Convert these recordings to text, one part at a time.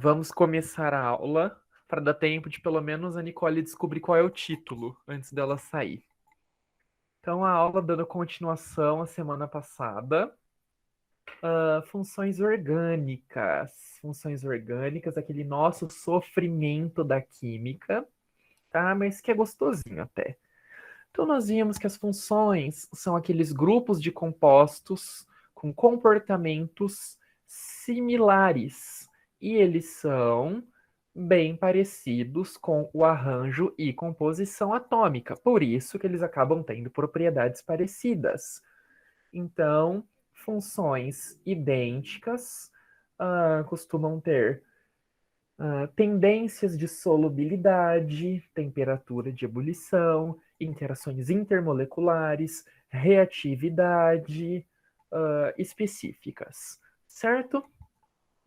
Vamos começar a aula para dar tempo de pelo menos a Nicole descobrir qual é o título antes dela sair. Então, a aula dando continuação à semana passada. Funções orgânicas. Funções orgânicas, aquele nosso sofrimento da química, tá? Mas que é gostosinho até. Então, nós vimos que as funções são aqueles grupos de compostos com comportamentos similares. E eles são bem parecidos com o arranjo e composição atômica. Por isso que eles acabam tendo propriedades parecidas. Então, funções idênticas costumam ter tendências de solubilidade, temperatura de ebulição, interações intermoleculares, reatividade específicas, certo?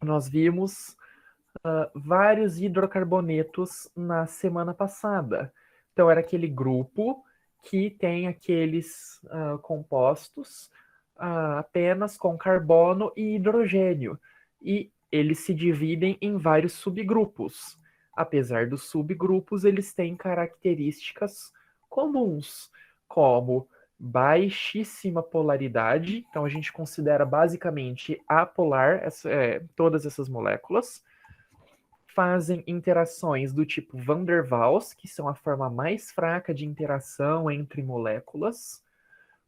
Nós vimos vários hidrocarbonetos na semana passada. Então, era aquele grupo que tem aqueles compostos apenas com carbono e hidrogênio. E eles se dividem em vários subgrupos. Apesar dos subgrupos, eles têm características comuns, como baixíssima polaridade. Então, a gente considera basicamente apolar todas essas moléculas. Fazem interações do tipo Van der Waals, que são a forma mais fraca de interação entre moléculas.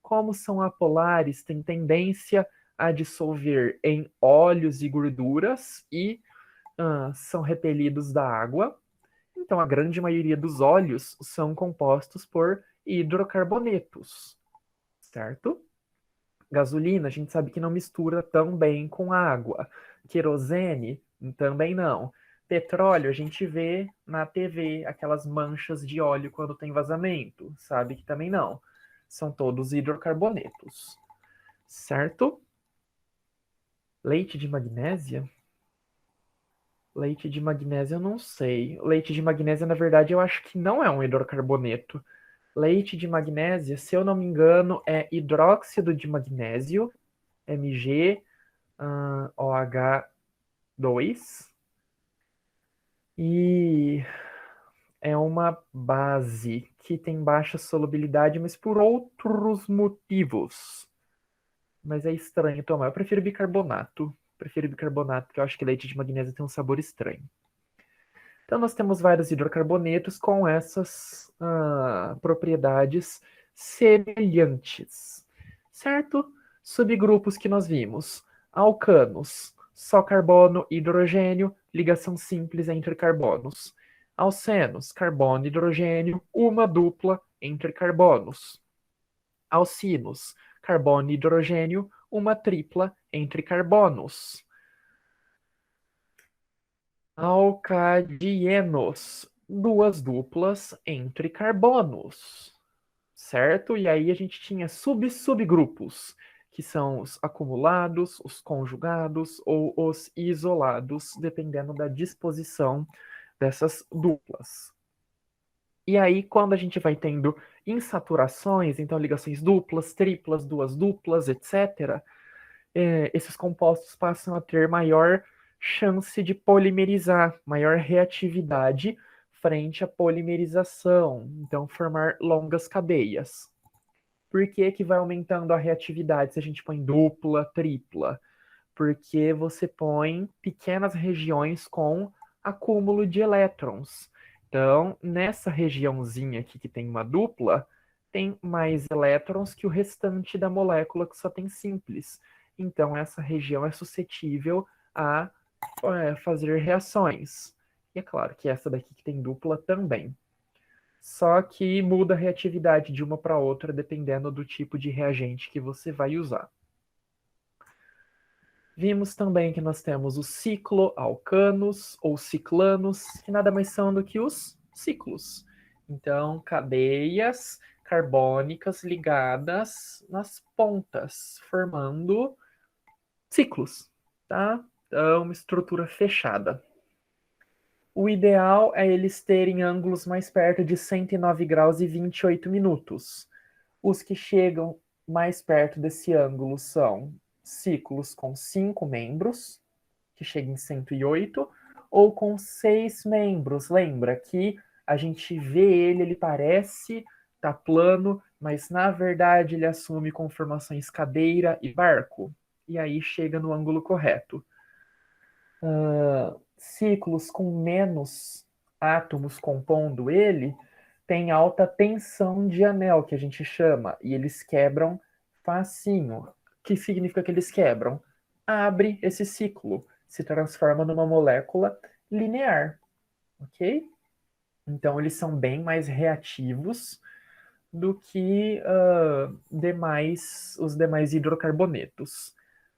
Como são apolares, têm tendência a dissolver em óleos e gorduras e são repelidos da água. Então, a grande maioria dos óleos são compostos por hidrocarbonetos, certo? Gasolina, a gente sabe que não mistura tão bem com água. Querosene, também não. Petróleo, a gente vê na TV aquelas manchas de óleo quando tem vazamento. Sabe que também não. São todos hidrocarbonetos. Certo? Leite de magnésia? Leite de magnésia eu não sei. Leite de magnésia, na verdade, eu acho que não é um hidrocarboneto. Leite de magnésia, se eu não me engano, é hidróxido de magnésio, MgOH2. E é uma base que tem baixa solubilidade, mas por outros motivos. Mas é estranho tomar. Eu prefiro bicarbonato. Prefiro bicarbonato, porque eu acho que leite de magnésia tem um sabor estranho. Então, nós temos vários hidrocarbonetos com essas propriedades semelhantes, certo? Subgrupos que nós vimos: alcanos, só carbono e hidrogênio, ligação simples entre carbonos. Alcenos, carbono e hidrogênio, uma dupla entre carbonos. Alcinos, carbono e hidrogênio, uma tripla entre carbonos. Alcadienos, duas duplas entre carbonos, certo? E aí a gente tinha subgrupos, que são os acumulados, os conjugados ou os isolados, dependendo da disposição dessas duplas. E aí, quando a gente vai tendo insaturações, então ligações duplas, triplas, duas duplas, etc., esses compostos passam a ter maior chance de polimerizar, maior reatividade frente à polimerização, então formar longas cadeias. Por que que vai aumentando a reatividade se a gente põe dupla, tripla? Porque você põe pequenas regiões com acúmulo de elétrons. Então, nessa regiãozinha aqui que tem uma dupla, tem mais elétrons que o restante da molécula que só tem simples. Então, essa região é suscetível a fazer reações. E é claro que essa daqui que tem dupla também. Só que muda a reatividade de uma para outra dependendo do tipo de reagente que você vai usar. Vimos também que nós temos os cicloalcanos ou ciclanos, que nada mais são do que os ciclos. Então, cadeias carbônicas ligadas nas pontas, formando ciclos, tá? Então, uma estrutura fechada. O ideal é eles terem ângulos mais perto de 109 graus e 28 minutos. Os que chegam mais perto desse ângulo são ciclos com 5 membros, que chegam em 108, ou com 6 membros. Lembra que a gente vê ele parece tá plano, mas na verdade ele assume conformações cadeira e barco. E aí chega no ângulo correto. Ciclos com menos átomos compondo ele tem alta tensão de anel, que a gente chama, e eles quebram facinho. O que significa que eles quebram? Abre esse ciclo, se transforma numa molécula linear, ok? Então eles são bem mais reativos do que os demais hidrocarbonetos,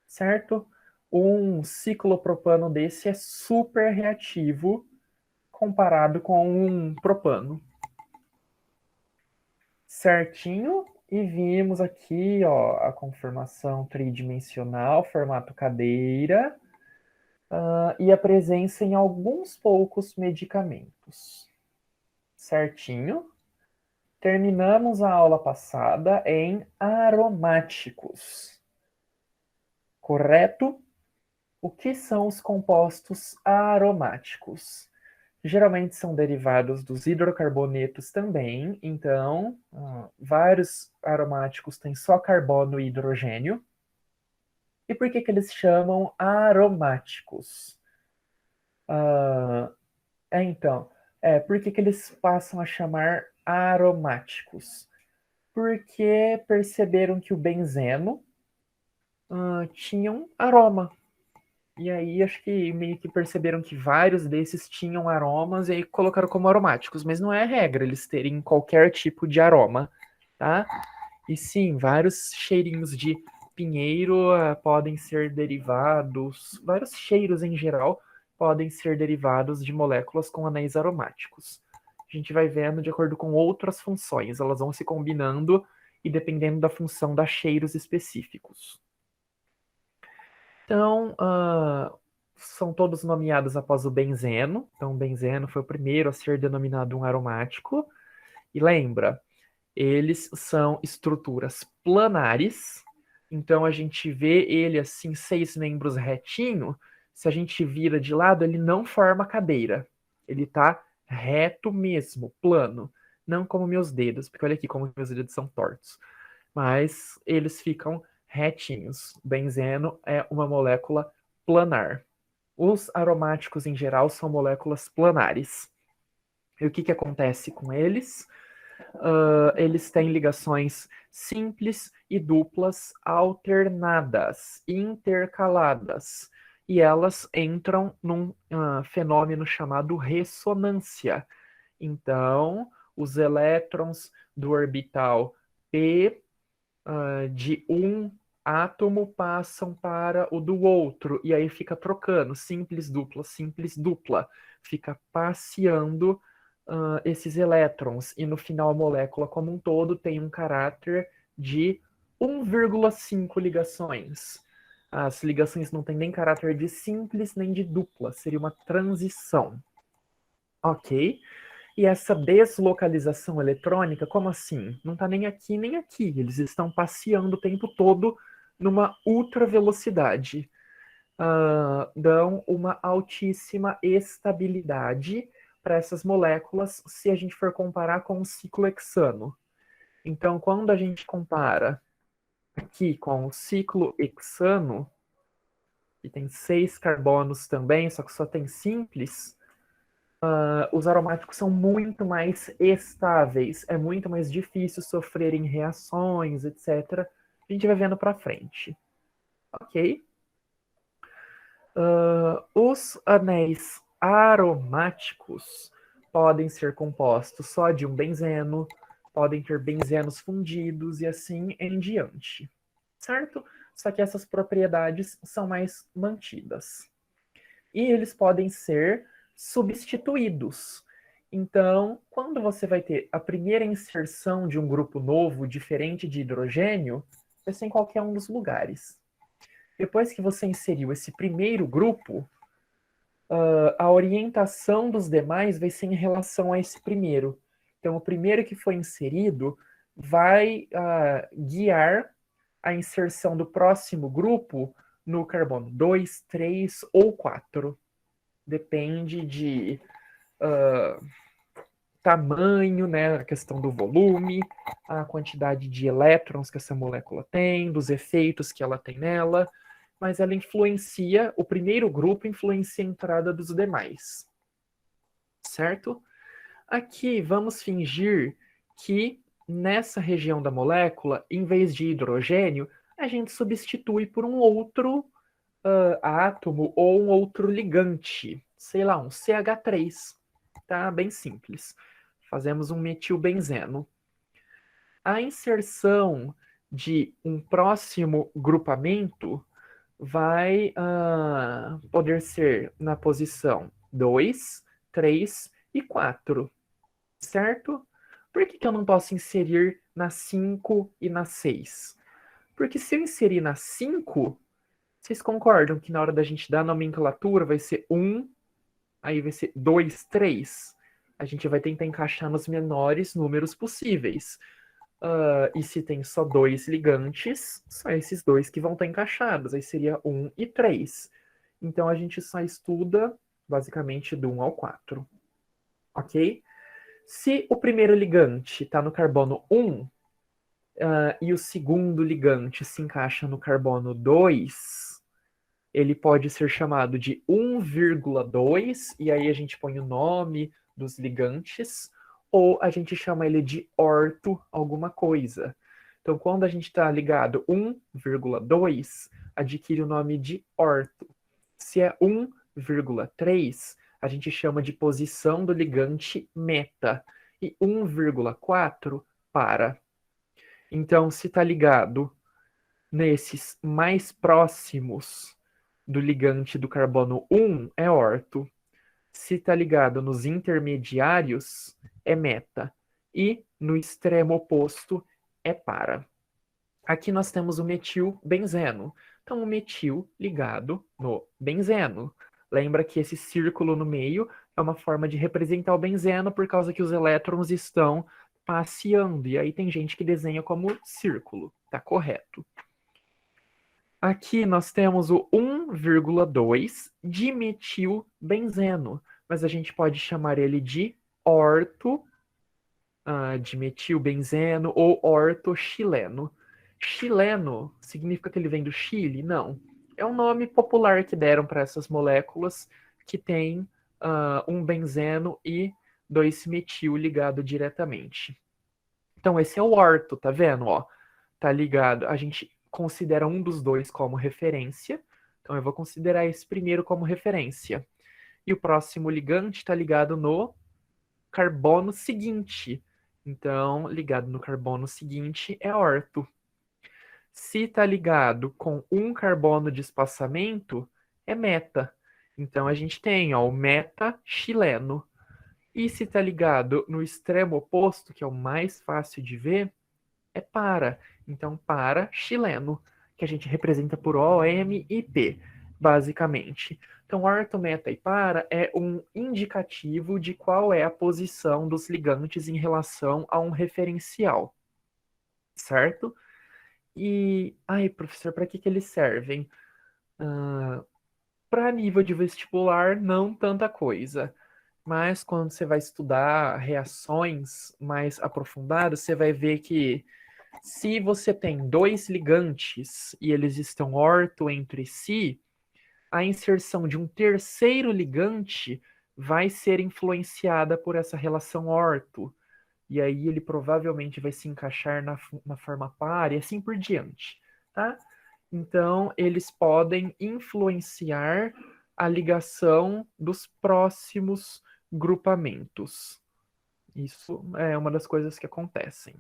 certo? Um ciclopropano desse é super reativo comparado com um propano. Certinho? E vimos aqui, ó, a conformação tridimensional, formato cadeira, e a presença em alguns poucos medicamentos. Certinho? Terminamos a aula passada em aromáticos. Correto? O que são os compostos aromáticos? Geralmente são derivados dos hidrocarbonetos também, então vários aromáticos têm só carbono e hidrogênio. E por que que eles chamam aromáticos? Então, por que que eles passam a chamar aromáticos? Porque perceberam que o benzeno tinha um aroma. E aí acho que meio que perceberam que vários desses tinham aromas e aí colocaram como aromáticos, mas não é regra eles terem qualquer tipo de aroma, tá? E sim, vários cheirinhos de pinheiro podem ser derivados, vários cheiros em geral podem ser derivados de moléculas com anéis aromáticos. A gente vai vendo de acordo com outras funções, elas vão se combinando e dependendo da função dá cheiros específicos. Então, são todos nomeados após o benzeno. Então, o benzeno foi o primeiro a ser denominado um aromático. E lembra, eles são estruturas planares. Então, a gente vê ele assim, 6 membros retinho. Se a gente vira de lado, ele não forma cadeira. Ele está reto mesmo, plano. Não como meus dedos, porque olha aqui como meus dedos são tortos. Mas eles ficam retinhos. Benzeno é uma molécula planar. Os aromáticos em geral são moléculas planares. E o que acontece com eles? Eles têm ligações simples e duplas alternadas, intercaladas. E elas entram num fenômeno chamado ressonância. Então, os elétrons do orbital P de um átomo passam para o do outro, e aí fica trocando, simples, dupla, fica passeando esses elétrons, e no final a molécula como um todo tem um caráter de 1,5 ligações. As ligações não têm nem caráter de simples nem de dupla, seria uma transição. Ok? E essa deslocalização eletrônica, como assim? Não está nem aqui nem aqui. Eles estão passeando o tempo todo numa ultra velocidade. Dão uma altíssima estabilidade para essas moléculas se a gente for comparar com o ciclo hexano. Então, quando a gente compara aqui com o ciclo hexano, que tem 6 carbonos também, só que só tem simples, os aromáticos são muito mais estáveis, é muito mais difícil sofrerem reações, etc. A gente vai vendo para frente. Ok? Os anéis aromáticos podem ser compostos só de um benzeno, podem ter benzenos fundidos e assim em diante. Certo? Só que essas propriedades são mais mantidas. E eles podem ser substituídos. Então, quando você vai ter a primeira inserção de um grupo novo, diferente de hidrogênio, vai ser em qualquer um dos lugares. Depois que você inseriu esse primeiro grupo, a orientação dos demais vai ser em relação a esse primeiro. Então, o primeiro que foi inserido vai guiar a inserção do próximo grupo no carbono 2, 3 ou 4. depende de tamanho, né, a questão do volume, a quantidade de elétrons que essa molécula tem, dos efeitos que ela tem nela, mas ela influencia, o primeiro grupo influencia a entrada dos demais, certo? Aqui vamos fingir que nessa região da molécula, em vez de hidrogênio, a gente substitui por um outro átomo ou um outro ligante, sei lá, um CH3, tá? Bem simples. Fazemos um metilbenzeno. A inserção de um próximo grupamento vai poder ser na posição 2, 3 e 4, certo? Por que eu não posso inserir na 5 e na 6? Porque se eu inserir na 5, vocês concordam que na hora da gente dar a nomenclatura vai ser 1, aí vai ser 2, 3? A gente vai tentar encaixar nos menores números possíveis. E se tem só 2 ligantes, só esses 2 que vão estar encaixados. Aí seria 1 e 3. Então a gente só estuda basicamente do 1 ao 4. Ok? Se o primeiro ligante está no carbono 1 e o segundo ligante se encaixa no carbono 2, ele pode ser chamado de 1,2, e aí a gente põe o nome dos ligantes, ou a gente chama ele de orto alguma coisa. Então, quando a gente está ligado 1,2, adquire o nome de orto. Se é 1,3, a gente chama de posição do ligante meta. E 1,4 para. Então, se está ligado nesses mais próximos do ligante do carbono 1, é orto. Se está ligado nos intermediários, é meta. E no extremo oposto, é para. Aqui nós temos o metilbenzeno. Então, o metil ligado no benzeno. Lembra que esse círculo no meio é uma forma de representar o benzeno por causa que os elétrons estão passeando. E aí tem gente que desenha como círculo. Tá correto. Aqui nós temos o 1,2 dimetilbenzeno, mas a gente pode chamar ele de orto dimetilbenzeno ou ortoxileno. Xileno significa que ele vem do Chile? Não. É um nome popular que deram para essas moléculas que tem um benzeno e 2-metil ligado diretamente. Então esse é o orto, tá vendo? Ó, tá ligado. A gente considera um dos dois como referência. Então eu vou considerar esse primeiro como referência. E o próximo ligante está ligado no carbono seguinte. Então, ligado no carbono seguinte é orto. Se está ligado com um carbono de espaçamento, é meta. Então a gente tem o meta chileno. E se está ligado no extremo oposto, que é o mais fácil de ver, é para. Então, para chileno, que a gente representa por O, M e P, basicamente. Então, orto, meta e para é um indicativo de qual é a posição dos ligantes em relação a um referencial, certo? E, ai, professor, para que eles servem? Para nível de vestibular, não tanta coisa. Mas quando você vai estudar reações mais aprofundadas, você vai ver que se você tem dois ligantes e eles estão orto entre si, a inserção de um terceiro ligante vai ser influenciada por essa relação orto. E aí ele provavelmente vai se encaixar na forma par e assim por diante, tá? Então, eles podem influenciar a ligação dos próximos grupamentos. Isso é uma das coisas que acontecem.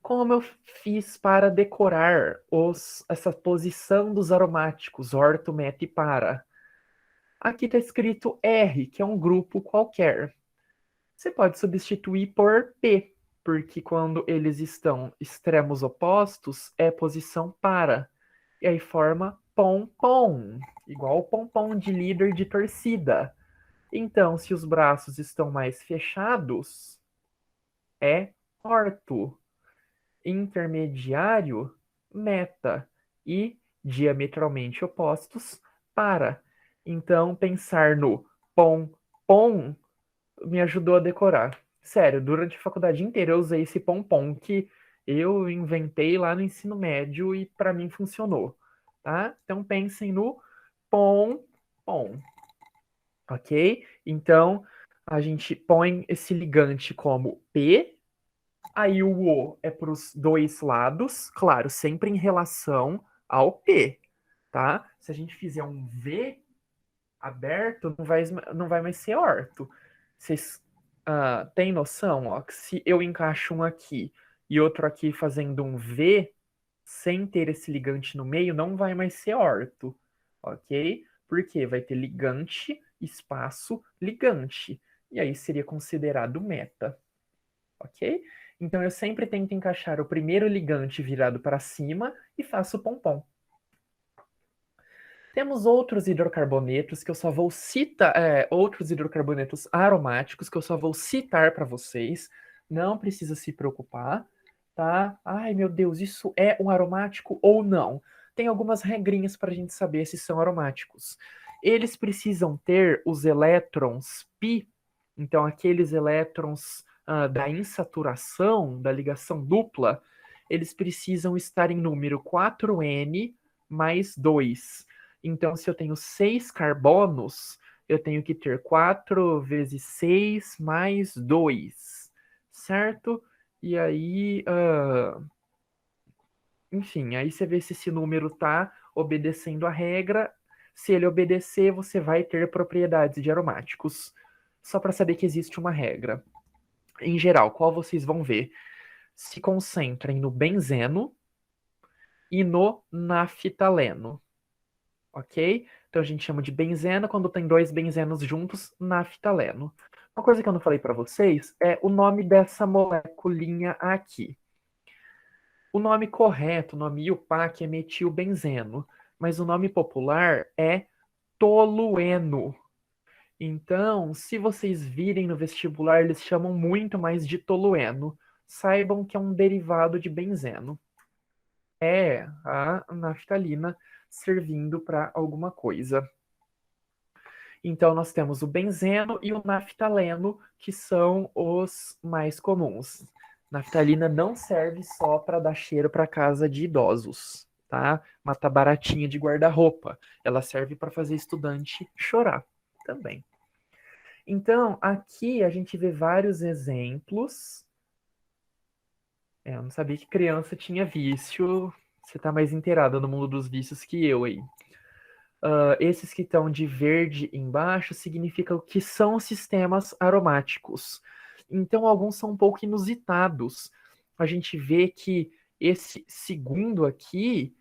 Como eu fiz para decorar essa posição dos aromáticos, orto, meta e para? Aqui está escrito R, que é um grupo qualquer. Você pode substituir por P, porque quando eles estão extremos opostos, é posição para. E aí forma pom-pom, igual o pompom de líder de torcida. Então, se os braços estão mais fechados, é orto. Intermediário, meta. E diametralmente opostos, para. Então, pensar no pom me ajudou a decorar. Sério, durante a faculdade inteira eu usei esse pom que eu inventei lá no ensino médio e para mim funcionou, tá? Então pensem no pom, ok? Então a gente põe esse ligante como P, aí o O é para os dois lados, claro, sempre em relação ao P, tá? Se a gente fizer um V aberto, não vai mais ser orto. Vocês têm noção, ó, que se eu encaixo um aqui e outro aqui fazendo um V, sem ter esse ligante no meio, não vai mais ser orto, ok? Porque vai ter ligante, espaço, ligante. E aí seria considerado meta, ok? Então eu sempre tento encaixar o primeiro ligante virado para cima e faço pompom. Temos outros hidrocarbonetos que eu só vou citar, outros hidrocarbonetos aromáticos que eu só vou citar para vocês. Não precisa se preocupar, tá? Ai, meu Deus, isso é um aromático ou não? Tem algumas regrinhas para a gente saber se são aromáticos. Eles precisam ter os elétrons pi, então aqueles elétrons da insaturação, da ligação dupla, eles precisam estar em número 4n mais 2. Então, se eu tenho 6 carbonos, eu tenho que ter 4 vezes 6 mais 2, certo? E aí, enfim, aí você vê se esse número está obedecendo a regra. Se ele obedecer, você vai ter propriedades de aromáticos. Só para saber que existe uma regra. Em geral, qual vocês vão ver? Se concentrem no benzeno e no naftaleno. Ok? Então a gente chama de benzeno quando tem dois benzenos juntos, naftaleno. Uma coisa que eu não falei para vocês é o nome dessa moleculinha aqui. O nome correto, o nome IUPAC é metilbenzeno, mas o nome popular é tolueno. Então, se vocês virem no vestibular, eles chamam muito mais de tolueno. Saibam que é um derivado de benzeno. É a naftalina servindo para alguma coisa. Então, nós temos o benzeno e o naftaleno, que são os mais comuns. Naftalina não serve só para dar cheiro para casa de idosos, tá? Mata baratinha de guarda-roupa. Ela serve para fazer estudante chorar também. Então, aqui a gente vê vários exemplos. Eu não sabia que criança tinha vício. Você está mais inteirada no mundo dos vícios que eu aí. Esses que estão de verde embaixo significam que são sistemas aromáticos. Então, alguns são um pouco inusitados. A gente vê que esse segundo aqui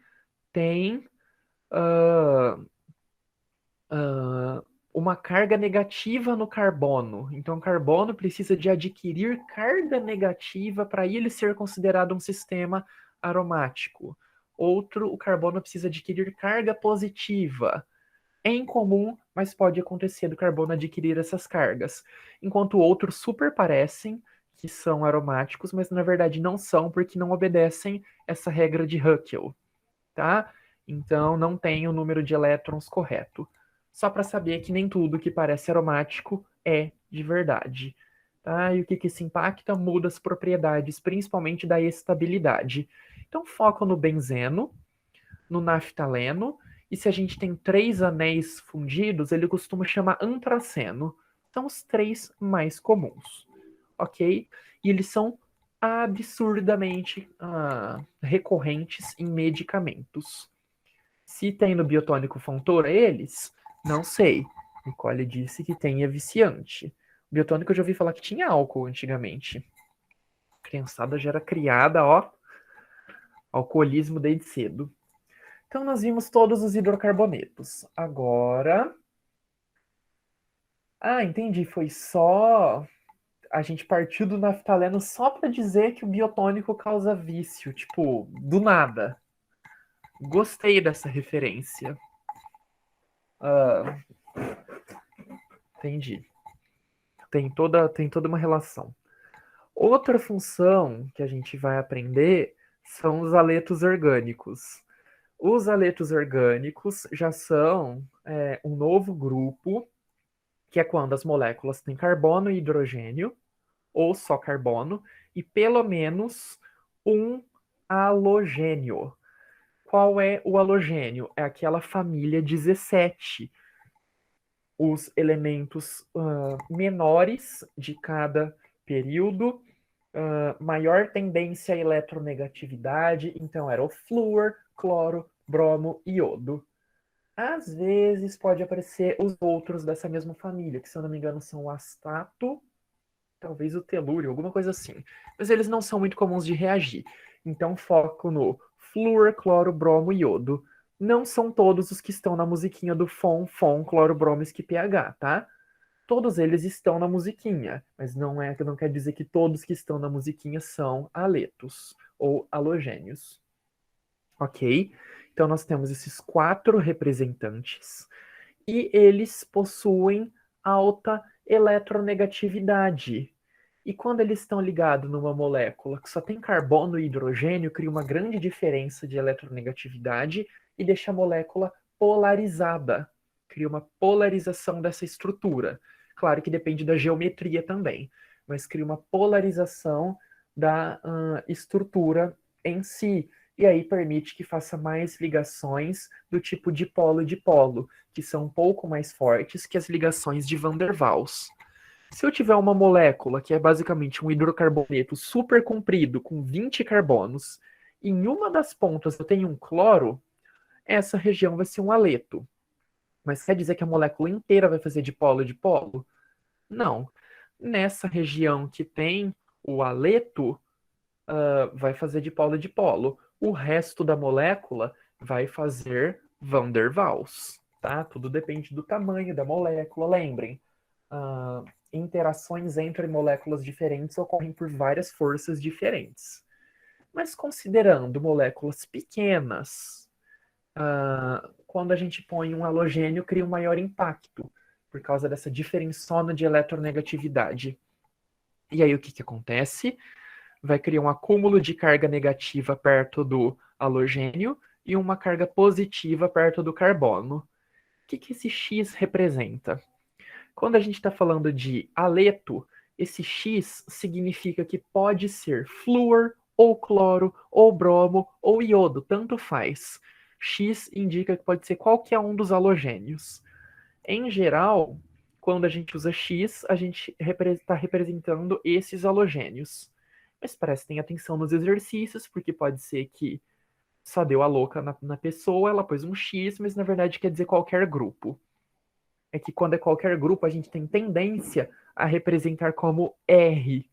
tem uh, uma carga negativa no carbono. Então, o carbono precisa de adquirir carga negativa para ele ser considerado um sistema aromático. Outro, o carbono precisa adquirir carga positiva. É incomum, mas pode acontecer do carbono adquirir essas cargas. Enquanto outros super parecem que são aromáticos, mas na verdade não são, porque não obedecem essa regra de Huckel, tá? Então não tem o número de elétrons correto. Só para saber que nem tudo que parece aromático é de verdade. Tá? E o que isso impacta? Muda as propriedades, principalmente da estabilidade. Então foco no benzeno, no naftaleno, e se a gente tem 3 anéis fundidos, ele costuma chamar antraceno. São os 3 mais comuns, ok? E eles são absurdamente recorrentes em medicamentos. Se tem no biotônico Fontoura eles, não sei. Nicole disse que tem é viciante. Biotônico eu já ouvi falar que tinha álcool antigamente. A criançada já era criada, ó, alcoolismo desde cedo. Então nós vimos todos os hidrocarbonetos. Agora. Entendi. Foi só. A gente partiu do naftaleno só para dizer que o biotônico causa vício. Tipo, do nada. Gostei dessa referência. Entendi. Tem toda uma relação. Outra função que a gente vai aprender são os haletos orgânicos. Os aletos orgânicos já são um novo grupo, que é quando as moléculas têm carbono e hidrogênio, ou só carbono, e pelo menos um halogênio. Qual é o halogênio? É aquela família 17. Os elementos menores de cada período, maior tendência à eletronegatividade, então era o flúor, cloro, bromo e iodo. Às vezes pode aparecer os outros dessa mesma família, que se eu não me engano são o astato, talvez o telúrio, alguma coisa assim. Mas eles não são muito comuns de reagir. Então foco no flúor, cloro, bromo e iodo. Não são todos os que estão na musiquinha do Fon, cloro, bromo, pH, tá? Todos eles estão na musiquinha, mas não quer dizer que todos que estão na musiquinha são aletos ou halogênios. Ok? Então nós temos esses 4 representantes e eles possuem alta eletronegatividade. E quando eles estão ligados numa molécula que só tem carbono e hidrogênio, cria uma grande diferença de eletronegatividade e deixa a molécula polarizada. Cria uma polarização dessa estrutura. Claro que depende da geometria também, mas cria uma polarização da estrutura em si. E aí permite que faça mais ligações do tipo dipolo-dipolo, que são um pouco mais fortes que as ligações de Van der Waals. Se eu tiver uma molécula que é basicamente um hidrocarboneto super comprido, com 20 carbonos, e em uma das pontas eu tenho um cloro, essa região vai ser um aleto. Mas quer dizer que a molécula inteira vai fazer dipolo-dipolo? Não. Nessa região que tem o aleto, vai fazer dipolo-dipolo. O resto da molécula vai fazer Van der Waals. Tá? Tudo depende do tamanho da molécula, lembrem. Interações entre moléculas diferentes ocorrem por várias forças diferentes. Mas considerando moléculas pequenas, quando a gente põe um halogênio, cria um maior impacto, por causa dessa diferençona de eletronegatividade. E aí o que acontece? Vai criar um acúmulo de carga negativa perto do halogênio e uma carga positiva perto do carbono. O que esse X representa? Quando a gente está falando de aleto, esse X significa que pode ser flúor, ou cloro, ou bromo, ou iodo, tanto faz. X indica que pode ser qualquer um dos halogênios. Em geral, quando a gente usa X, a gente está representando esses halogênios. Mas prestem atenção nos exercícios, porque pode ser que só deu a louca na pessoa, ela pôs um X, mas na verdade quer dizer qualquer grupo. É que quando é qualquer grupo, a gente tem tendência a representar como R,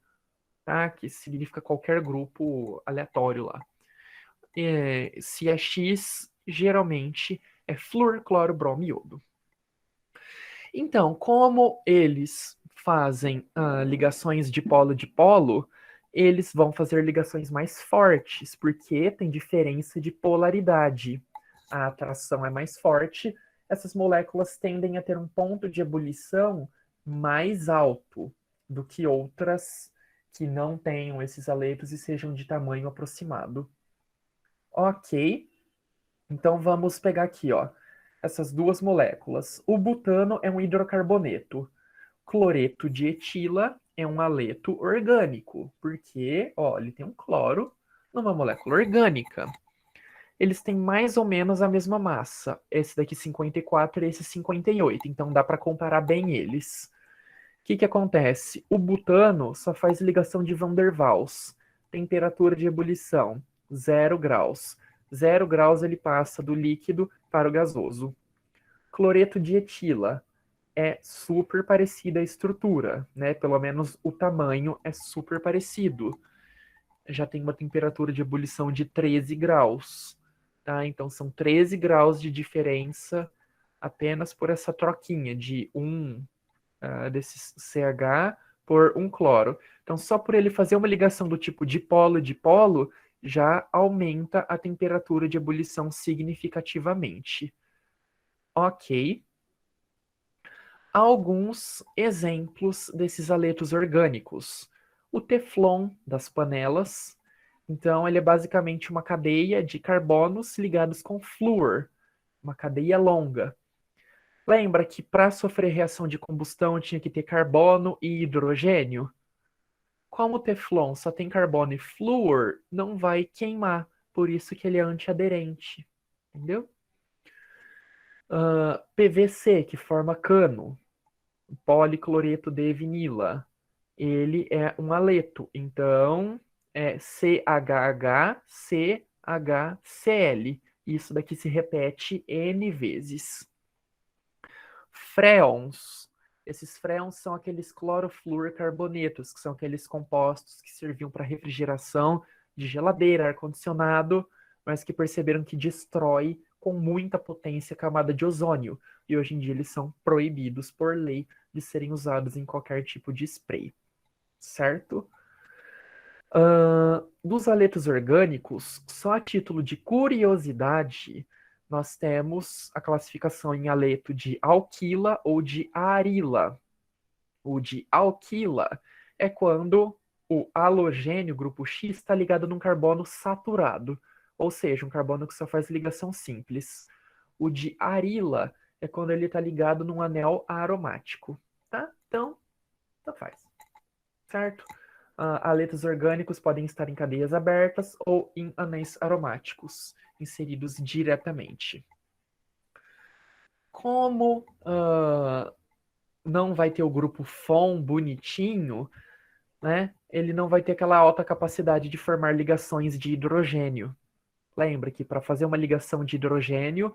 tá? Que significa qualquer grupo aleatório lá. Se é X, geralmente é flúor, cloro, bromo e iodo. Então, como eles fazem ligações de polo, eles vão fazer ligações mais fortes, porque tem diferença de polaridade. A atração é mais forte, essas moléculas tendem a ter um ponto de ebulição mais alto do que outras que não tenham esses aletos e sejam de tamanho aproximado. Ok, então vamos pegar aqui, ó, essas duas moléculas. O butano é um hidrocarboneto. Cloreto de etila é um aleto orgânico, porque, ó, ele tem um cloro numa molécula orgânica. Eles têm mais ou menos a mesma massa. Esse daqui 54 e esse 58, então dá para comparar bem eles. O que acontece? O butano só faz ligação de Van der Waals. Temperatura de ebulição, 0 graus. 0 graus ele passa do líquido para o gasoso. Cloreto de etila é super parecida a estrutura, né? Pelo menos o tamanho é super parecido. Já tem uma temperatura de ebulição de 13 graus, tá? Então são 13 graus de diferença apenas por essa troquinha de desses CH por um cloro. Então só por ele fazer uma ligação do tipo dipolo-dipolo, já aumenta a temperatura de ebulição significativamente. Ok. Alguns exemplos desses aletos orgânicos. O teflon das panelas, Então, ele é basicamente uma cadeia de carbonos ligados com flúor, uma cadeia longa. Lembra que para sofrer reação de combustão tinha que ter carbono e hidrogênio? Como o Teflon só tem carbono e flúor, não vai queimar, por isso que ele é antiaderente, entendeu? PVC, que forma cano, policloreto de vinila, ele é um haleto, então é CHH, CHCl. Isso daqui se repete N vezes. Fréons. Esses fréons são aqueles clorofluorcarbonetos, que são aqueles compostos que serviam para refrigeração de geladeira, ar-condicionado, mas que perceberam que destrói com muita potência a camada de ozônio. E hoje em dia eles são proibidos por lei de serem usados em qualquer tipo de spray. Certo? Dos haletos orgânicos, só a título de curiosidade, nós temos a classificação em haleto de alquila ou de arila. O de alquila é quando o halogênio, grupo X, está ligado num carbono saturado, ou seja, um carbono que só faz ligação simples. O de arila é quando ele está ligado num anel aromático, tá? Então, tá faz, certo? Haletos orgânicos podem estar em cadeias abertas ou em anéis aromáticos, inseridos diretamente. Como não vai ter o grupo FON bonitinho, né? Ele não vai ter aquela alta capacidade de formar ligações de hidrogênio. Lembra que para fazer uma ligação de hidrogênio,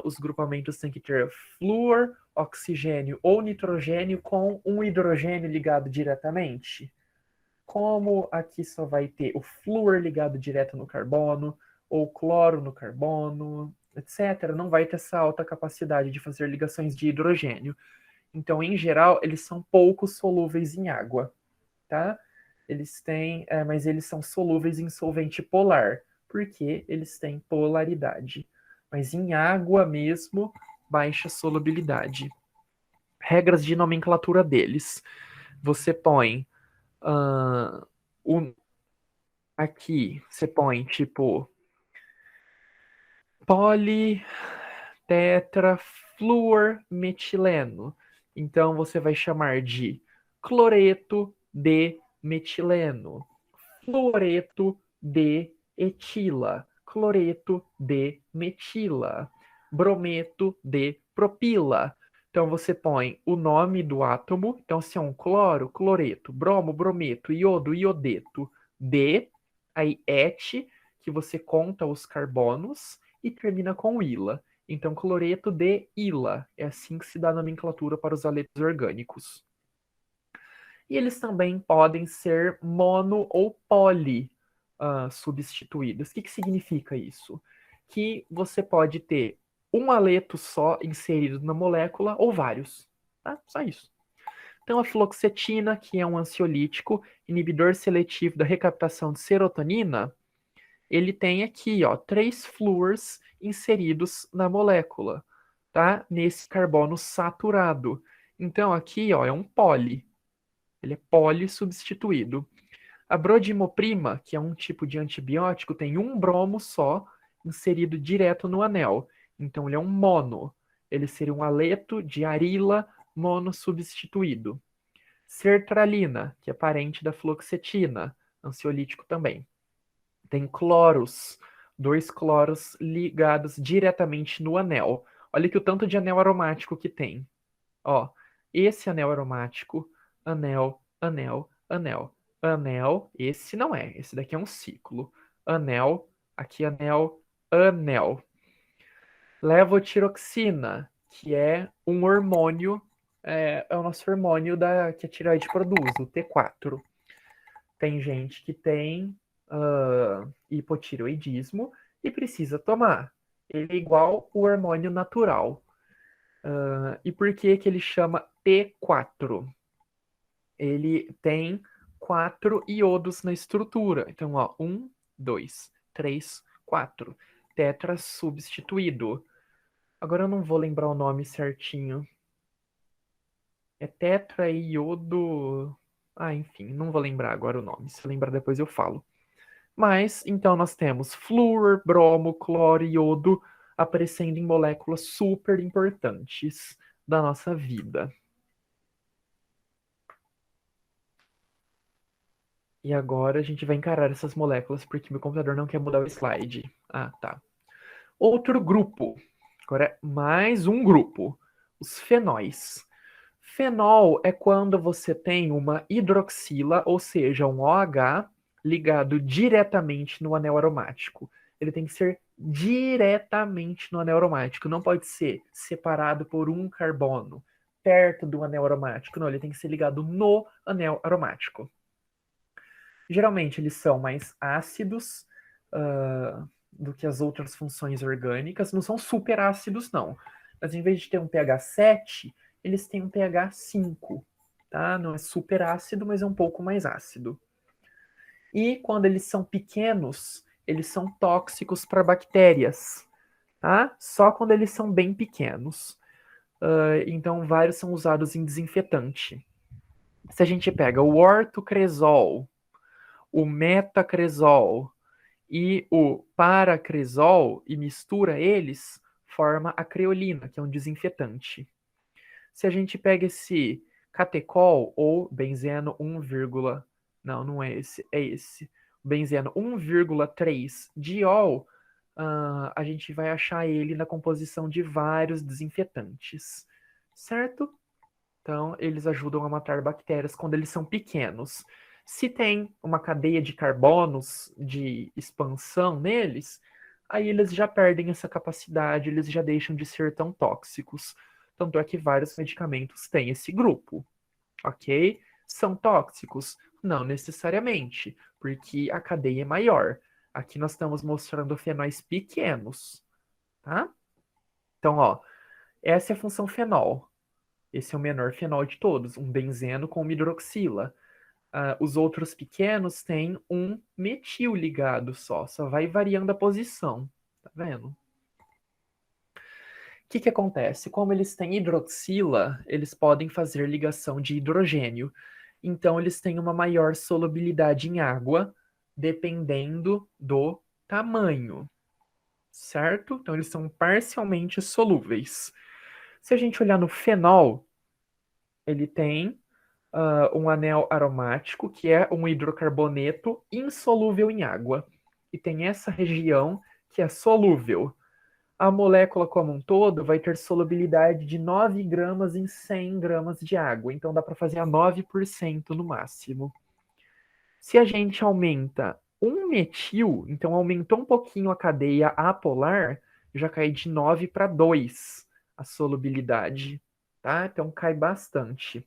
os grupamentos têm que ter flúor, oxigênio ou nitrogênio com um hidrogênio ligado diretamente. Como aqui só vai ter o flúor ligado direto no carbono, ou cloro no carbono, etc., não vai ter essa alta capacidade de fazer ligações de hidrogênio. Então, em geral, eles são pouco solúveis em água, tá? Eles têm, mas eles são solúveis em solvente polar, porque eles têm polaridade. Mas em água mesmo, baixa solubilidade. Regras de nomenclatura deles. Você põe aqui, você põe tipo politetrafluormetileno. Então você vai chamar de cloreto de metileno, fluoreto de etila, cloreto de metila, brometo de propila. Então você põe o nome do átomo, então se é um cloro, cloreto, bromo, brometo, iodo, iodeto, de, aí et, que você conta os carbonos, e termina com ila. Então, cloreto de ila. É assim que se dá a nomenclatura para os haletos orgânicos. E eles também podem ser mono ou poli substituídos. O que significa isso? Que você pode ter um haleto só inserido na molécula ou vários. Tá? Só isso. Então, a fluoxetina, que é um ansiolítico, inibidor seletivo da recaptação de serotonina, ele tem aqui, ó, 3 flúors inseridos na molécula, tá? Nesse carbono saturado. Então, aqui, ó, é um poli. Ele é polissubstituído. A brodimoprima, que é um tipo de antibiótico, tem um bromo só inserido direto no anel. Então, ele é um mono. Ele seria um haleto de arila monossubstituído. Sertralina, que é parente da fluoxetina, ansiolítico também. Tem cloros, 2 cloros ligados diretamente no anel. Olha que o tanto de anel aromático que tem. Ó, esse anel aromático, anel, anel, anel, anel, esse não é, esse daqui é um ciclo. Anel, aqui anel, anel. Levotiroxina, que é um hormônio, é o nosso hormônio que a tireoide produz, o T4. Tem gente que tem hipotireoidismo e precisa tomar. Ele é igual o hormônio natural. E por que que ele chama T4? Ele tem 4 iodos na estrutura. Então, ó, 1, 2, 3, 4. Tetra substituído. Agora eu não vou lembrar o nome certinho. É tetraiodo. Enfim, não vou lembrar agora o nome. Se eu lembrar depois eu falo. Mas, então, nós temos flúor, bromo, cloro e iodo aparecendo em moléculas super importantes da nossa vida. E agora a gente vai encarar essas moléculas porque meu computador não quer mudar o slide. Ah, tá. Outro grupo. Agora é mais um grupo. Os fenóis. Fenol é quando você tem uma hidroxila, ou seja, um OH, ligado diretamente no anel aromático. Ele tem que ser diretamente no anel aromático, não pode ser separado por um carbono perto do anel aromático, não, ele tem que ser ligado no anel aromático. Geralmente eles são mais ácidos do que as outras funções orgânicas, não são super ácidos não, mas em vez de ter um pH 7, eles têm um pH 5, tá? Não é super ácido, mas é um pouco mais ácido. E quando eles são pequenos, eles são tóxicos para bactérias, tá? Só quando eles são bem pequenos. Então, vários são usados em desinfetante. Se a gente pega o ortocresol, o metacresol e o paracresol e mistura eles, forma a creolina, que é um desinfetante. Se a gente pega esse catecol ou benzeno 1, não é esse, é esse. Benzeno 1,3 diol, a gente vai achar ele na composição de vários desinfetantes, certo? Então, eles ajudam a matar bactérias quando eles são pequenos. Se tem uma cadeia de carbonos de expansão neles, aí eles já perdem essa capacidade, eles já deixam de ser tão tóxicos. Tanto é que vários medicamentos têm esse grupo, ok? São tóxicos? Não necessariamente, porque a cadeia é maior. Aqui nós estamos mostrando fenóis pequenos, tá? Então, ó, essa é a função fenol. Esse é o menor fenol de todos, um benzeno com uma hidroxila. Os outros pequenos têm um metil ligado só vai variando a posição, tá vendo? O que acontece? Como eles têm hidroxila, eles podem fazer ligação de hidrogênio. Então, eles têm uma maior solubilidade em água, dependendo do tamanho, certo? Então, eles são parcialmente solúveis. Se a gente olhar no fenol, ele tem um anel aromático, que é um hidrocarboneto insolúvel em água. E tem essa região que é solúvel. A molécula como um todo vai ter solubilidade de 9 gramas em 100 gramas de água. Então dá para fazer a 9% no máximo. Se a gente aumenta um metil, então aumentou um pouquinho a cadeia apolar, já cai de 9 para 2 a solubilidade. Tá? Então cai bastante.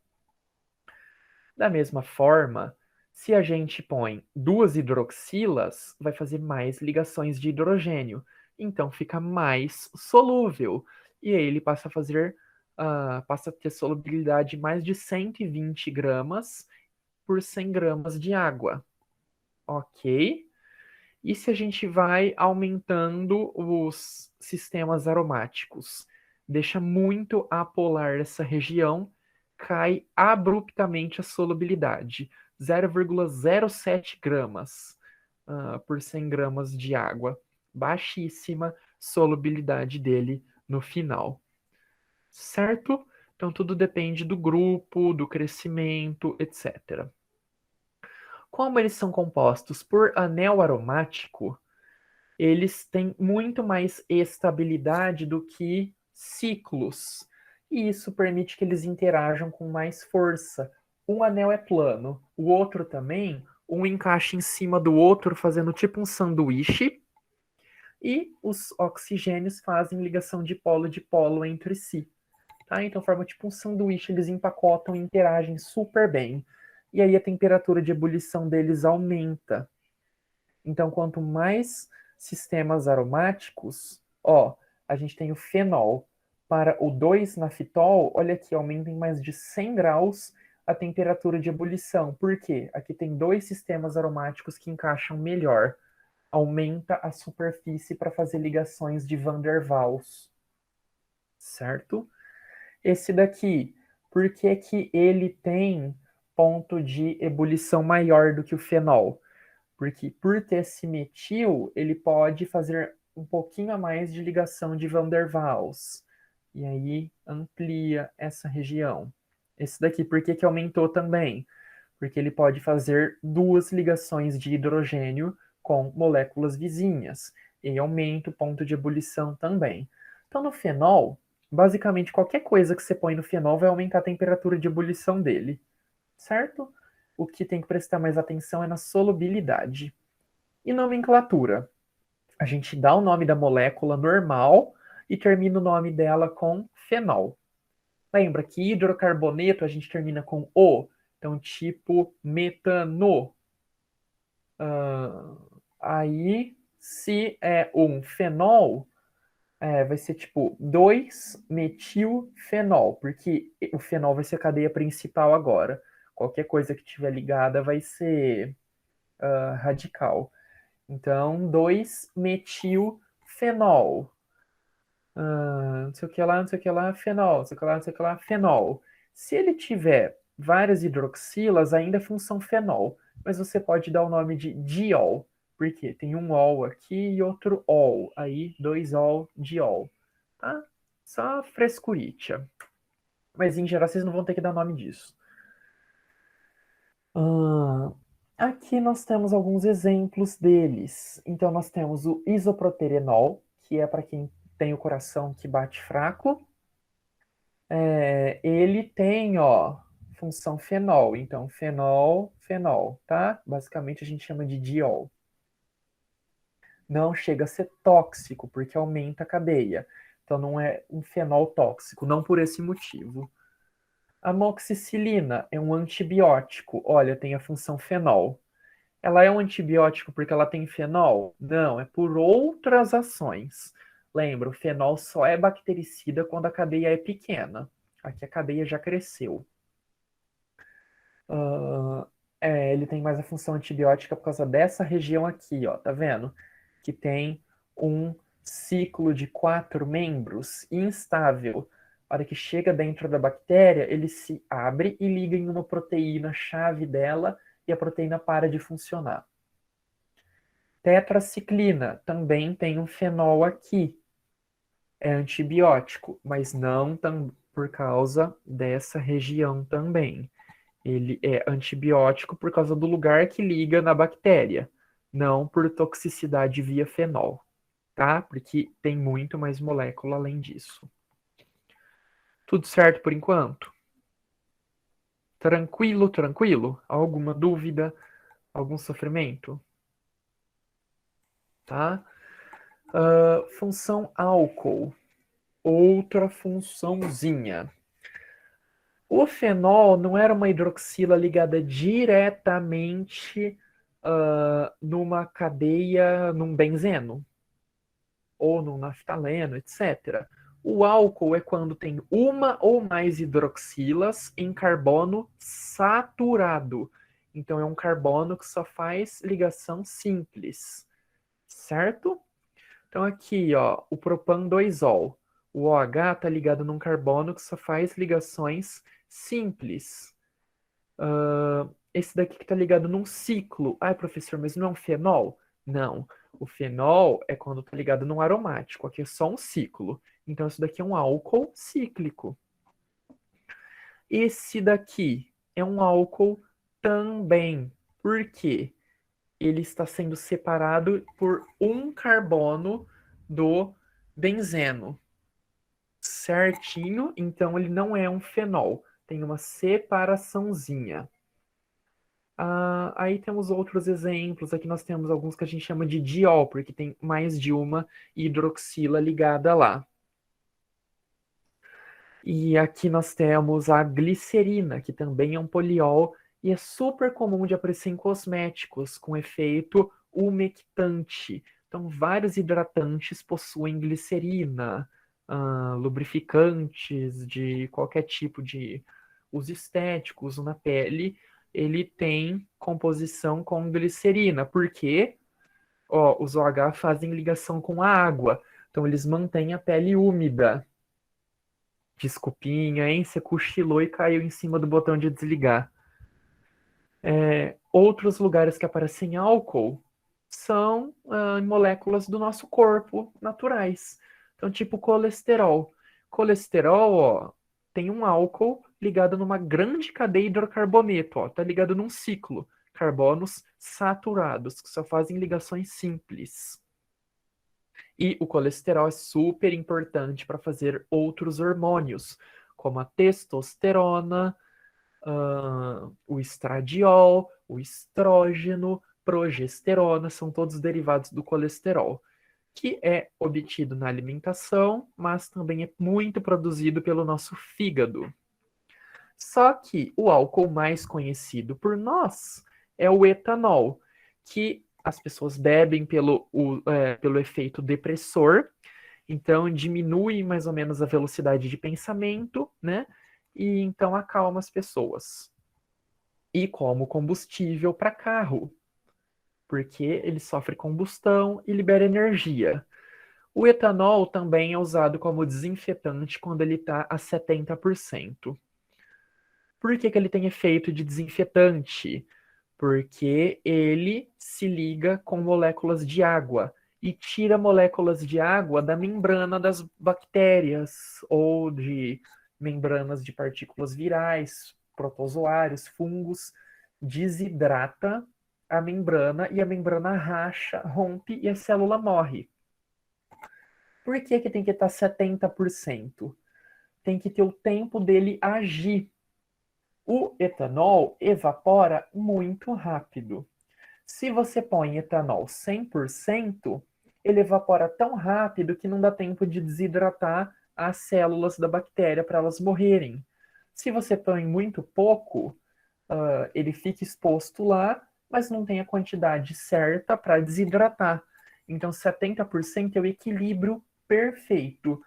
Da mesma forma, se a gente põe duas hidroxilas, vai fazer mais ligações de hidrogênio. Então fica mais solúvel. E aí ele passa a fazer, passa a ter solubilidade mais de 120 gramas por 100 gramas de água. Ok? E se a gente vai aumentando os sistemas aromáticos? Deixa muito apolar essa região, cai abruptamente a solubilidade, 0,07 gramas por 100 gramas de água. Baixíssima solubilidade dele no final. Certo? Então tudo depende do grupo, do crescimento, etc. Como eles são compostos por anel aromático, eles têm muito mais estabilidade do que ciclos. E isso permite que eles interajam com mais força. Um anel é plano, o outro também, um encaixa em cima do outro, fazendo tipo um sanduíche, e os oxigênios fazem ligação de polo entre si. Tá? Então forma tipo um sanduíche, eles empacotam e interagem super bem. E aí a temperatura de ebulição deles aumenta. Então, quanto mais sistemas aromáticos, ó, a gente tem o fenol. Para o 2-nafitol, olha aqui, aumenta em mais de 100 graus a temperatura de ebulição. Por quê? Aqui tem dois sistemas aromáticos que encaixam melhor. Aumenta a superfície para fazer ligações de Van der Waals. Certo? Esse daqui, por que que ele tem ponto de ebulição maior do que o fenol? Porque por ter esse metil, ele pode fazer um pouquinho a mais de ligação de Van der Waals. E aí amplia essa região. Esse daqui, por que que aumentou também? Porque ele pode fazer duas ligações de hidrogênio com moléculas vizinhas. E aumenta o ponto de ebulição também. Então, no fenol, basicamente qualquer coisa que você põe no fenol vai aumentar a temperatura de ebulição dele, certo? O que tem que prestar mais atenção é na solubilidade. E nomenclatura. A gente dá o nome da molécula normal e termina o nome dela com fenol. Lembra que hidrocarboneto a gente termina com o, então tipo metano. Aí, se é um fenol, vai ser tipo 2-metilfenol, porque o fenol vai ser a cadeia principal agora. Qualquer coisa que tiver ligada vai ser radical. Então, 2-metilfenol. Não sei o que lá, não sei o que lá, fenol, não sei o que lá, não sei o que lá, fenol. Se ele tiver várias hidroxilas, ainda é função fenol, mas você pode dar o nome de diol, porque tem um ol aqui e outro ol, aí 2-ol, diol, tá? Só frescuritia. Mas em geral vocês não vão ter que dar nome disso. Aqui nós temos alguns exemplos deles. Então nós temos o isoproterenol, que é para quem tem o coração que bate fraco. Ele tem, ó, função fenol. Então, fenol, fenol, tá? Basicamente a gente chama de diol. Não chega a ser tóxico, porque aumenta a cadeia. Então, não é um fenol tóxico, não por esse motivo. Amoxicilina é um antibiótico. Olha, tem a função fenol. Ela é um antibiótico porque ela tem fenol? Não, é por outras ações. Lembra, o fenol só é bactericida quando a cadeia é pequena. Aqui a cadeia já cresceu. Ele tem mais a função antibiótica por causa dessa região aqui, ó, tá vendo? Que tem um ciclo de 4 membros instável. A hora que chega dentro da bactéria, ele se abre e liga em uma proteína-chave dela e a proteína para de funcionar. Tetraciclina também tem um fenol aqui. É antibiótico, mas não por causa dessa região também. Ele é antibiótico por causa do lugar que liga na bactéria, não por toxicidade via fenol, tá? Porque tem muito mais molécula além disso. Tudo certo por enquanto? Tranquilo, tranquilo? Alguma dúvida? Algum sofrimento? Tá? Função álcool. Outra funçãozinha. O fenol não era uma hidroxila ligada diretamente numa cadeia, num benzeno, ou num naftaleno, etc. O álcool é quando tem uma ou mais hidroxilas em carbono saturado. Então é um carbono que só faz ligação simples, certo? Então aqui, ó, o propan 2-ol. O OH está ligado num carbono que só faz ligações simples. Esse daqui que está ligado num ciclo. Ah, professor, mas não é um fenol? Não. O fenol é quando está ligado num aromático. Aqui é só um ciclo. Então, isso daqui é um álcool cíclico. Esse daqui é um álcool também. Por quê? Ele está sendo separado por um carbono do benzeno. Certinho, então ele não é um fenol. Tem uma separaçãozinha. Aí temos outros exemplos. Aqui nós temos alguns que a gente chama de diol, porque tem mais de uma hidroxila ligada lá. E aqui nós temos a glicerina, que também é um poliol e é super comum de aparecer em cosméticos com efeito umectante. Então, vários hidratantes possuem glicerina, lubrificantes de qualquer tipo de uso estético, uso na pele, ele tem composição com glicerina, porque os OH fazem ligação com a água, então eles mantêm a pele úmida. Desculpinha, hein? Você cochilou e caiu em cima do botão de desligar. Outros lugares que aparecem álcool são moléculas do nosso corpo naturais. Então, tipo colesterol. Colesterol, ó, tem um álcool ligado numa grande cadeia hidrocarboneto, ó, tá ligado num ciclo. Carbonos saturados, que só fazem ligações simples. E o colesterol é super importante para fazer outros hormônios, como a testosterona, o estradiol, o estrógeno, progesterona, são todos derivados do colesterol, que é obtido na alimentação, mas também é muito produzido pelo nosso fígado. Só que o álcool mais conhecido por nós é o etanol, que as pessoas bebem pelo efeito depressor, então diminui mais ou menos a velocidade de pensamento, né? E então acalma as pessoas. E como combustível para carro, porque ele sofre combustão e libera energia. O etanol também é usado como desinfetante quando ele está a 70%. Por que ele tem efeito de desinfetante? Porque ele se liga com moléculas de água e tira moléculas de água da membrana das bactérias ou de membranas de partículas virais, protozoários, fungos, desidrata a membrana e a membrana racha, rompe e a célula morre. Por que tem que estar 70%? Tem que ter o tempo dele agir. O etanol evapora muito rápido. Se você põe etanol 100%, ele evapora tão rápido que não dá tempo de desidratar as células da bactéria para elas morrerem. Se você põe muito pouco, ele fica exposto lá, mas não tem a quantidade certa para desidratar. Então, 70% é o equilíbrio perfeito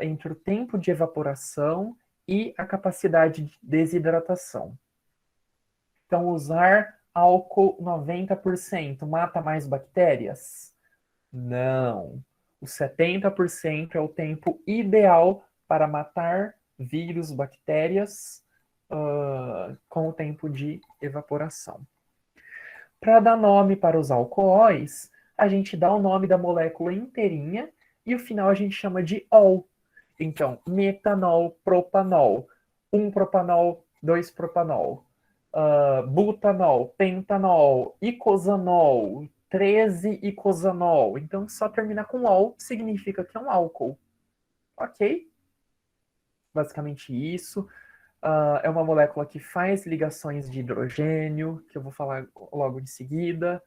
entre o tempo de evaporação e a capacidade de desidratação. Então, usar álcool 90% mata mais bactérias? Não. O 70% é o tempo ideal para matar vírus, bactérias, com o tempo de evaporação. Para dar nome para os alcoóis, a gente dá o nome da molécula inteirinha e o final a gente chama de ol. Então, metanol, propanol, 1-propanol, 2-propanol, butanol, pentanol, icosanol, 13-icosanol. Então, só terminar com ol significa que é um álcool. Ok? Basicamente isso. É uma molécula que faz ligações de hidrogênio, que eu vou falar logo em seguida,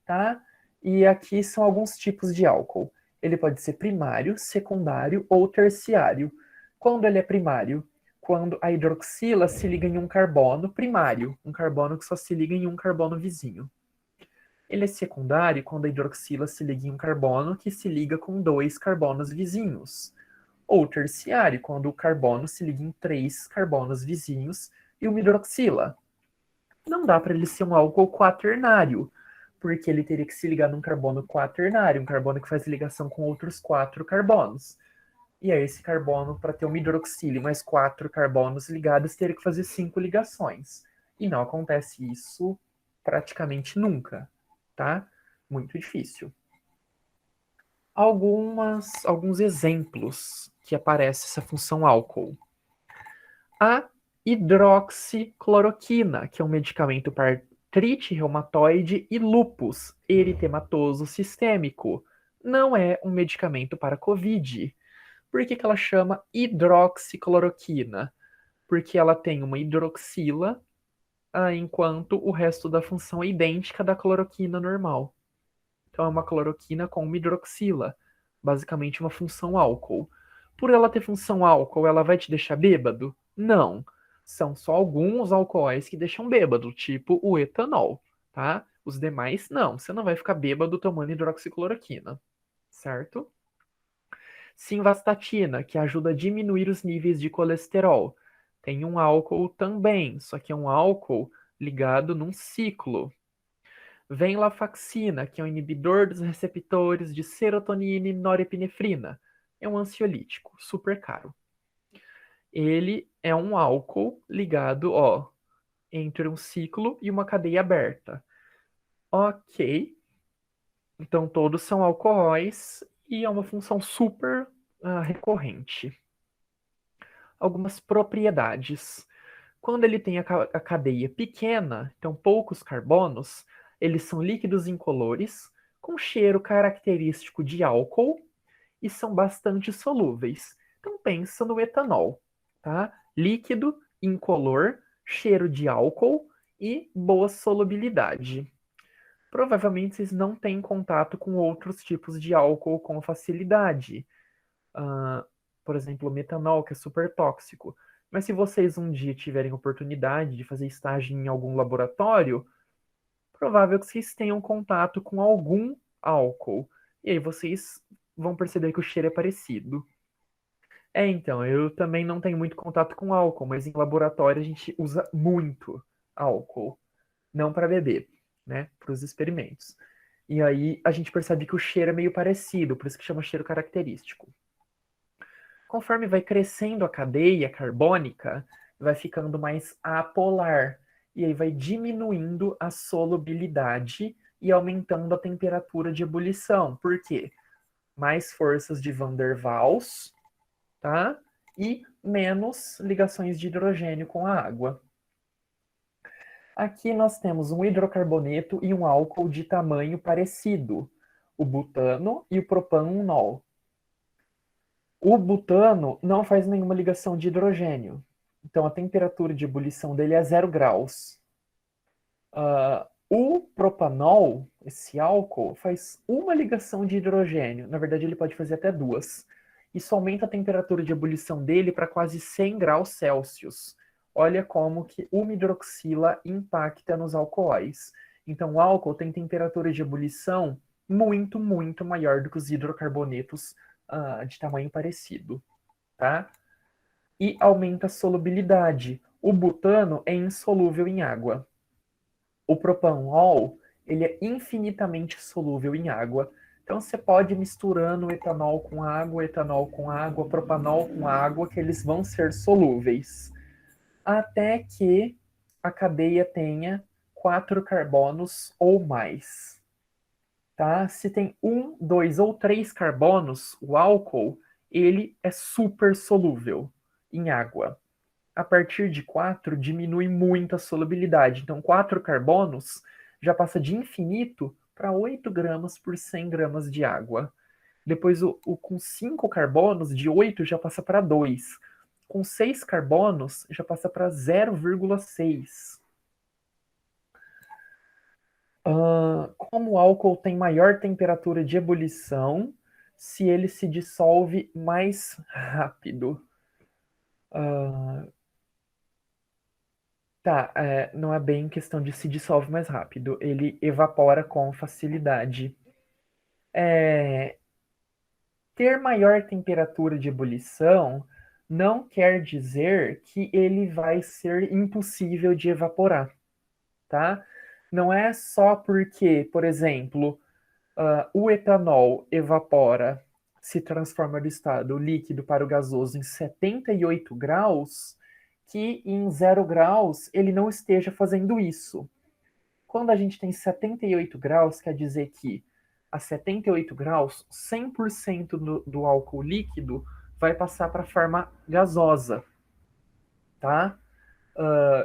tá? E aqui são alguns tipos de álcool. Ele pode ser primário, secundário ou terciário. Quando ele é primário? Quando a hidroxila se liga em um carbono primário, um carbono que só se liga em um carbono vizinho. Ele é secundário quando a hidroxila se liga em um carbono que se liga com dois carbonos vizinhos. Ou terciário, quando o carbono se liga em três carbonos vizinhos e uma hidroxila. Não dá para ele ser um álcool quaternário, porque ele teria que se ligar num carbono quaternário, um carbono que faz ligação com outros 4 carbonos. E aí esse carbono, para ter uma hidroxila e mais 4 carbonos ligados, teria que fazer 5 ligações. E não acontece isso praticamente nunca, tá? Muito difícil. Alguns exemplos que aparece essa função álcool. A hidroxicloroquina, que é um medicamento para artrite reumatoide e lúpus eritematoso sistêmico. Não é um medicamento para COVID. Por que ela chama hidroxicloroquina? Porque ela tem uma hidroxila, enquanto o resto da função é idêntica da cloroquina normal. Então é uma cloroquina com uma hidroxila, basicamente uma função álcool. Por ela ter função álcool, ela vai te deixar bêbado? Não. São só alguns alcoóis que deixam bêbado, tipo o etanol, tá? Os demais, não. Você não vai ficar bêbado tomando hidroxicloroquina, certo? Simvastatina, que ajuda a diminuir os níveis de colesterol. Tem um álcool também, só que é um álcool ligado num ciclo. Venlafaxina, que é um inibidor dos receptores de serotonina e norepinefrina. É um ansiolítico, super caro. Ele é um álcool ligado, ó, entre um ciclo e uma cadeia aberta. Ok. Então todos são alcoóis e é uma função super recorrente. Algumas propriedades. Quando ele tem a cadeia pequena, então poucos carbonos, eles são líquidos incolores, com cheiro característico de álcool e são bastante solúveis. Então pensa no etanol, tá? Líquido, incolor, cheiro de álcool e boa solubilidade. Provavelmente vocês não têm contato com outros tipos de álcool com facilidade. Uh, por exemplo, o metanol, que é super tóxico. Mas se vocês um dia tiverem oportunidade de fazer estágio em algum laboratório, provável que vocês tenham contato com algum álcool. E aí vocês vão perceber que o cheiro é parecido. Então, eu também não tenho muito contato com álcool, mas em laboratório a gente usa muito álcool. Não para beber, né? Para os experimentos. E aí a gente percebe que o cheiro é meio parecido, por isso que chama cheiro característico. Conforme vai crescendo a cadeia carbônica, vai ficando mais apolar. E aí vai diminuindo a solubilidade e aumentando a temperatura de ebulição. Por quê? Mais forças de Van der Waals, tá? E menos ligações de hidrogênio com a água. Aqui nós temos um hidrocarboneto e um álcool de tamanho parecido, o butano e o propanol. O butano não faz nenhuma ligação de hidrogênio, então a temperatura de ebulição dele é 0 graus. O propanol, esse álcool, faz uma ligação de hidrogênio, na verdade ele pode fazer até duas. Isso aumenta a temperatura de ebulição dele para quase 100 graus Celsius. Olha como que uma hidroxila impacta nos alcoóis. Então o álcool tem temperatura de ebulição muito, muito maior do que os hidrocarbonetos de tamanho parecido, tá? E aumenta a solubilidade. O butano é insolúvel em água. O propanol, ele é infinitamente solúvel em água. Então você pode ir misturando etanol com água, propanol com água, que eles vão ser solúveis. Até que a cadeia tenha 4 carbonos ou mais. Tá? Se tem 1, 2 ou 3 carbonos, o álcool, ele é super solúvel em água. A partir de 4, diminui muito a solubilidade. Então, 4 carbonos já passa de infinito para 8 gramas por 100 gramas de água. Depois, com 5 carbonos, de 8 já passa para 2. Com 6 carbonos, já passa para 0,6. Como o álcool tem maior temperatura de ebulição, se ele se dissolve mais rápido. Não é bem questão de se dissolve mais rápido, ele evapora com facilidade. Ter maior temperatura de ebulição não quer dizer que ele vai ser impossível de evaporar, tá? Não é só porque, por exemplo, o etanol evapora, se transforma do estado líquido para o gasoso em 78 graus, que em 0 graus ele não esteja fazendo isso. Quando a gente tem 78 graus, quer dizer que a 78 graus, 100% do álcool líquido vai passar para a forma gasosa, tá?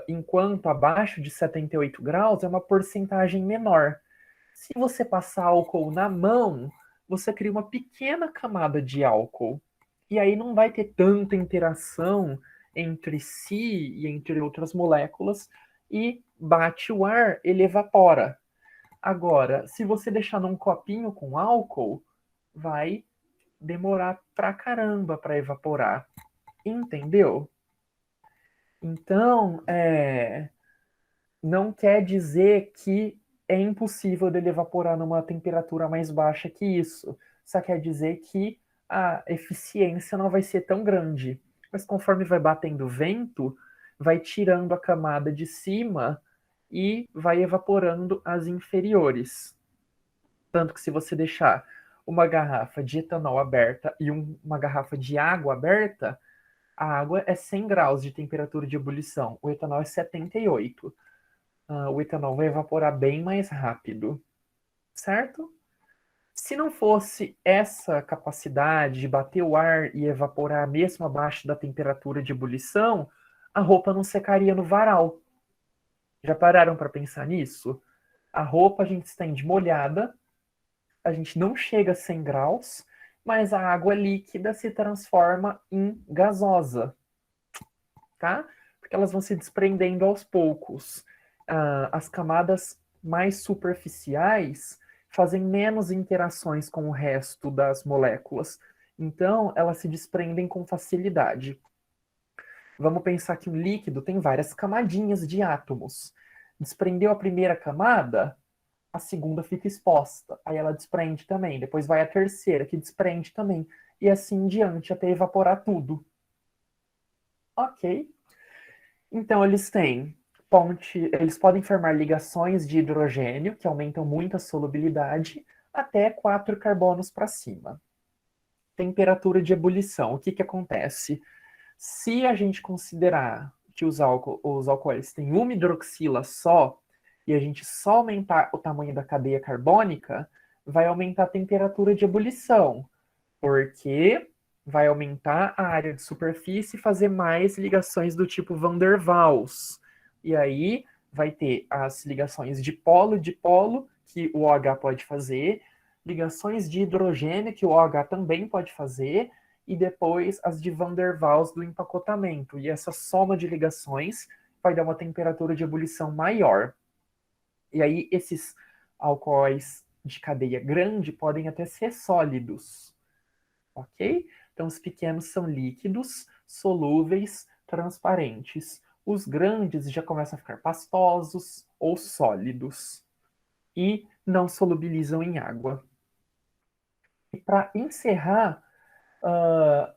Enquanto abaixo de 78 graus é uma porcentagem menor. Se você passar álcool na mão, você cria uma pequena camada de álcool. E aí não vai ter tanta interação entre si e entre outras moléculas, e bate o ar, ele evapora. Agora, se você deixar num copinho com álcool, vai demorar pra caramba para evaporar. Entendeu? Então, não quer dizer que é impossível dele evaporar numa temperatura mais baixa que isso. Só quer dizer que a eficiência não vai ser tão grande. Mas conforme vai batendo vento, vai tirando a camada de cima e vai evaporando as inferiores. Tanto que se você deixar uma garrafa de etanol aberta e uma garrafa de água aberta, A água é 100 graus de temperatura de ebulição, o etanol é 78. O etanol vai evaporar bem mais rápido, certo? Se não fosse essa capacidade de bater o ar e evaporar mesmo abaixo da temperatura de ebulição, a roupa não secaria no varal. Já pararam para pensar nisso? A roupa a gente estende molhada, a gente não chega a 100 graus, mas a água líquida se transforma em gasosa, tá? Porque elas vão se desprendendo aos poucos. As camadas mais superficiais fazem menos interações com o resto das moléculas. Então, elas se desprendem com facilidade. Vamos pensar que um líquido tem várias camadinhas de átomos. Desprendeu a primeira camada, a segunda fica exposta. Aí ela desprende também. Depois vai a terceira, que desprende também. E assim em diante, até evaporar tudo. Ok. Então, eles podem formar ligações de hidrogênio, que aumentam muito a solubilidade, até 4 carbonos para cima. Temperatura de ebulição, o que acontece? Se a gente considerar que os alcoóis têm uma hidroxila só, e a gente só aumentar o tamanho da cadeia carbônica, vai aumentar a temperatura de ebulição, porque vai aumentar a área de superfície e fazer mais ligações do tipo Van der Waals. E aí vai ter as ligações de polo, que o OH pode fazer, ligações de hidrogênio, que o OH também pode fazer, e depois as de Van der Waals do empacotamento. E essa soma de ligações vai dar uma temperatura de ebulição maior. E aí esses alcoóis de cadeia grande podem até ser sólidos, ok? Então, os pequenos são líquidos, solúveis, transparentes. Os grandes já começam a ficar pastosos ou sólidos e não solubilizam em água. E para encerrar,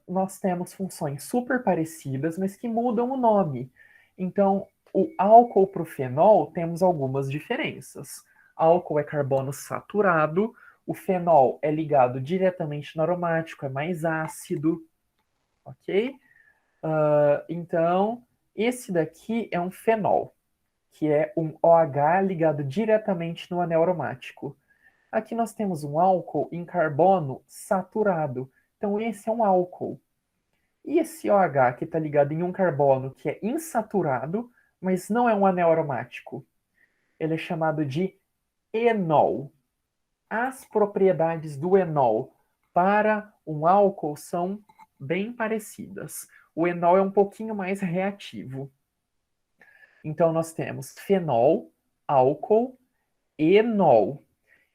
nós temos funções super parecidas, mas que mudam o nome. Então, o álcool para o fenol temos algumas diferenças. Álcool é carbono saturado, o fenol é ligado diretamente no aromático, é mais ácido, ok? Então, esse daqui é um fenol, que é um OH ligado diretamente no anel aromático. Aqui nós temos um álcool em carbono saturado. Então, esse é um álcool. E esse OH que está ligado em um carbono que é insaturado, mas não é um anel aromático, ele é chamado de enol. As propriedades do enol para um álcool são bem parecidas. O enol é um pouquinho mais reativo. Então, nós temos fenol, álcool, enol.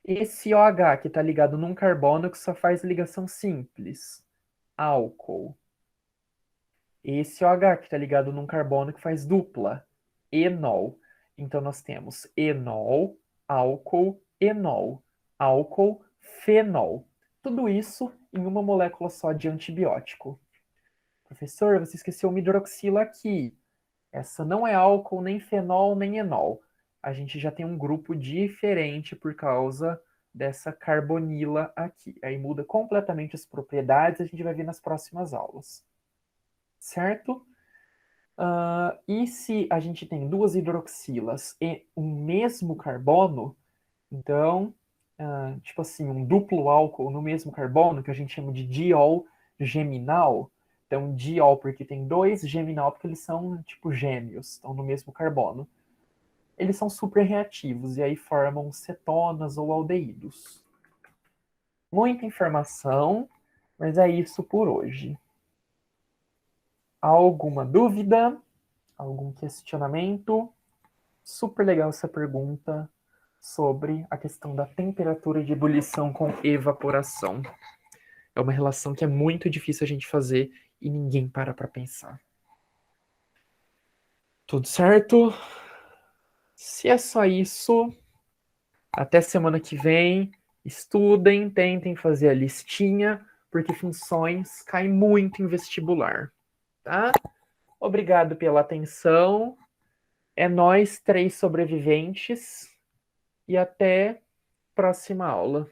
Esse OH que está ligado num carbono que só faz ligação simples, álcool. Esse OH que está ligado num carbono que faz dupla, enol. Então, nós temos enol, álcool, enol, álcool, fenol. Tudo isso em uma molécula só de antibiótico. Professor, você esqueceu uma hidroxila aqui. Essa não é álcool, nem fenol, nem enol. A gente já tem um grupo diferente por causa dessa carbonila aqui. Aí muda completamente as propriedades, a gente vai ver nas próximas aulas. Certo? E se a gente tem duas hidroxilas e um mesmo carbono, então, tipo assim, um duplo álcool no mesmo carbono, que a gente chama de diol geminal. Então, diol porque tem dois, geminal porque eles são tipo gêmeos, estão no mesmo carbono. Eles são super reativos e aí formam cetonas ou aldeídos. Muita informação, mas é isso por hoje. Alguma dúvida? Algum questionamento? Super legal essa pergunta sobre a questão da temperatura de ebulição com evaporação. É uma relação que é muito difícil a gente fazer e ninguém para pensar. Tudo certo? Se é só isso, até semana que vem. Estudem, tentem fazer a listinha, porque funções caem muito em vestibular, tá? Obrigado pela atenção. É nós, 3 sobreviventes. E até próxima aula.